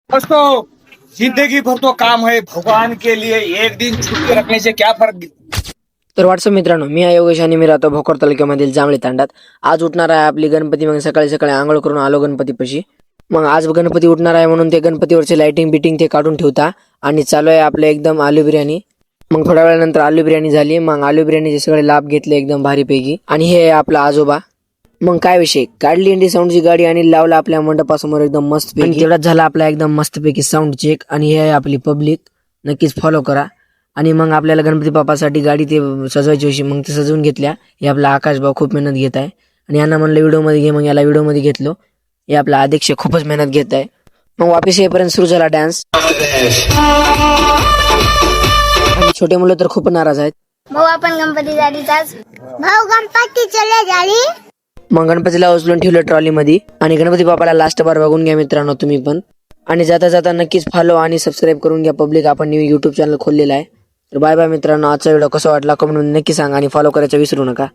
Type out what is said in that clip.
दोस्तों, जिंदगी भर तो काम है भगवान के लिए, एक दिन छुट्टी रखने से क्या फर्क। तर व्हॉट्सअप मित्रांनो, मी आहे योगेश आणि मी राहतो भोकर तालुक्यामधील जांभळी तांडात. आज उठणार आहे आपली गणपती. मग सकाळी सकाळी आंघोळ करून आलो गणपतीपाशी. मग आज गणपती उठणार आहे म्हणून ते गणपतीवरचे लाइटिंग बिटिंग ते काढून ठेवता आणि चालू आहे आपलं एकदम आलू बिर्याणी. मग थोड्या वेळानंतर आलू बिर्याणी झाली. मग आलू बिर्याणीचे सगळे लाभ घेतले एकदम भारीपैकी. आणि हे आहे आपला आजोबा. मग काय विषय, काढली इंडी साऊंडची गाडी आणि लावला आपल्या मंडपासमोर एकदम मस्त पैकी. तेवढाच झाला आपला एकदम मस्तपैकी साऊंड चेक. आणि हे आहे आपली पब्लिक, नक्कीच फॉलो करा. आणि मग आपल्याला गणपती बाप्पासाठी गाडी ते सजवायची होती, मग ते सजवून घेतल्या. हे आपला आकाश भाऊ खूप मेहनत घेत आहे आणि यांना म्हणलं व्हिडिओमध्ये घे, मग याला व्हिडिओमध्ये घेतलो. हे आपला अध्यक्ष खूपच मेहनत घेत आहे. मग वापिस येईपर्यंत सुरू झाला डान्स. छोटे मुलं तर खूप नाराज आहेत. भाऊ आपण गणपती झालीचाच भाऊ गणपती चले झाली. मग गणपतीला उचलून ठेवलं ट्रॉलीमध्ये आणि गणपती बाप्पाला लास्ट बार बघून घ्या मित्रांनो तुम्ही पण. आणि जाता जाता नक्कीच फॉलो आणि सबस्क्राईब करून घ्या पब्लिक. आपण न्यू युट्यूब चॅनल खोललेला आहे. तर बाय बाय मित्रांनो. आजचा व्हिडिओ कसा वाटला कमेंट मध्ये नक्की सांगा आणि फॉलो करायचं विसरू नका.